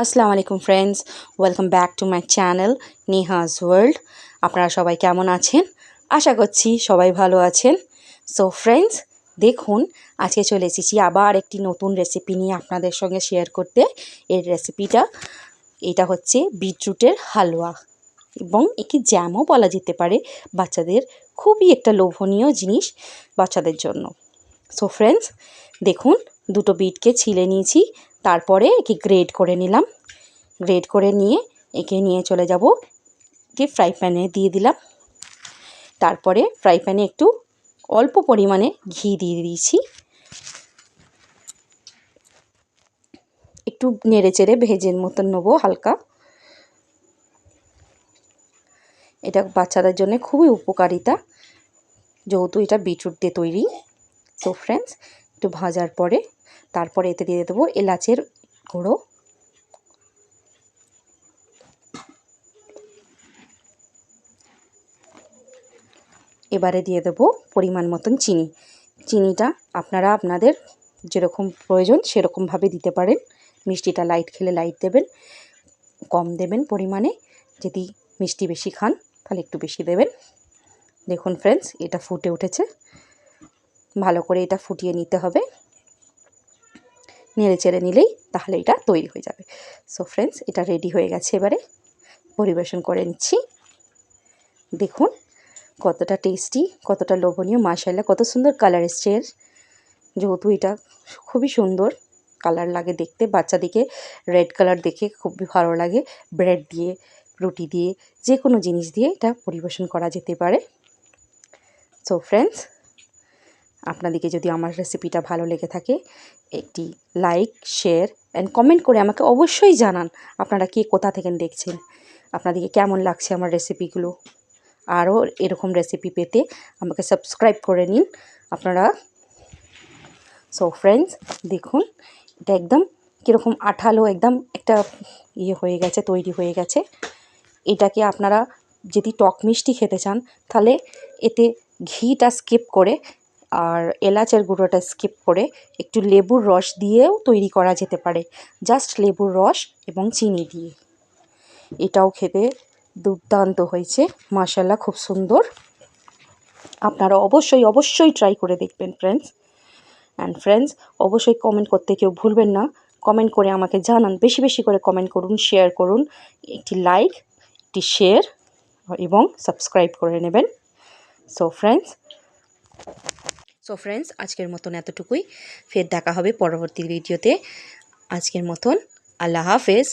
আসসালামু আলাইকুম friends, welcome back to my channel Nehaj world. আপনারা সবাই কেমন আছেন? আশা করছি সবাই ভালো আছেন। সো ফ্রেন্ডস, দেখুন আজকে চলে এসেছি আবার একটি নতুন রেসিপি নিয়ে আপনাদের সঙ্গে শেয়ার করতে। এর রেসিপিটা এটা হচ্ছে বিটরুটের হালুয়া এবং একে জ্যামও বলা যেতে পারে। বাচ্চাদের খুবই একটা লোভনীয় জিনিস বাচ্চাদের জন্য। সো ফ্রেন্ডস, দেখুন দুটো বিটকে ছিলে নিয়েছি, তারপরে একে গ্রেড করে নিলাম। গ্রেড করে নিয়ে একে নিয়ে চলে যাব যে ফ্রাই প্যানে দিয়ে দিলাম। তারপরে ফ্রাই প্যানে একটু অল্প পরিমাণে ঘি দিয়ে দিয়েছি। একটু নেড়ে চেড়ে ভেজের মতন নেবো হালকা। এটা বাচ্চাদের জন্য খুবই উপকারিতা, যেহেতু এটা বিটরুট দিয়ে তৈরি। তো ফ্রেন্ডস, একটু ভাজার পরে তারপরে এতে দিয়ে দেবো এলাচের গুঁড়ো, এবারে দিয়ে দেবো পরিমাণ মতন চিনি। চিনিটা আপনারা আপনাদের যেরকম প্রয়োজন সেরকমভাবে দিতে পারেন। মিষ্টিটা লাইট খেলে লাইট দেবেন, কম দেবেন পরিমাণে। যদি মিষ্টি বেশি খান তাহলে একটু বেশি দেবেন। দেখুন ফ্রেন্ডস, এটা ফুটে উঠেছে। ভালো করে এটা ফুটিয়ে নিতে হবে, নেড়ে চেড়ে নিলেই তাহলে এটা তৈরি হয়ে যাবে। সো ফ্রেন্ডস, এটা রেডি হয়ে গেছে। এবারে পরিবেশন করে নিচ্ছি। দেখুন কতটা টেস্টি, কতটা লোভনীয়, মাশাআল্লাহ কত সুন্দর কালার এসছে। যেহেতু এটা খুবই সুন্দর কালার লাগে দেখতে, বাচ্চাদিকে রেড কালার দেখে খুবই ভালো লাগে। ব্রেড দিয়ে, রুটি দিয়ে, যে কোনো জিনিস দিয়ে এটা পরিবেশন করা যেতে পারে। সো ফ্রেন্ডস, আপনাদেরকে যদি আমার রেসিপিটা ভালো লেগে থাকে একটি লাইক, শেয়ার অ্যান্ড কমেন্ট করে আমাকে অবশ্যই জানান আপনারা কে কোথা থেকে দেখছেন, আপনাদেরকে কেমন লাগছে আমার রেসিপিগুলো। আরও এরকম রেসিপি পেতে আমাকে সাবস্ক্রাইব করে নিন আপনারা। সো ফ্রেন্ডস, দেখুন এটা একদম কীরকম আঠালো, একদম একটা হয়ে গেছে, তৈরি হয়ে গেছে। এটাকে আপনারা যদি টক মিষ্টি খেতে চান তাহলে এতে ঘিটা স্কিপ করে আর এলাচের গুঁড়োটা স্কিপ করে একটু লেবুর রস দিয়েও তৈরি করা যেতে পারে। জাস্ট লেবুর রস এবং চিনি দিয়ে। এটাও খেতে দুর্দান্ত হয়েছে, মাশাআল্লাহ খুব সুন্দর। আপনারা অবশ্যই ট্রাই করে দেখবেন ফ্রেন্ডস। অ্যান্ড ফ্রেন্ডস, অবশ্যই কমেন্ট করতে কেউ ভুলবেন না। কমেন্ট করে আমাকে জানান, বেশি বেশি করে কমেন্ট করুন, শেয়ার করুন। একটি লাইক, একটি শেয়ার এবং সাবস্ক্রাইব করে নেবেন। সো ফ্রেন্ডস, আজকের মতন এতটুকুই। ফের দেখা হবে পরবর্তী ভিডিওতে। আজকের মতন আল্লাহ হাফেজ।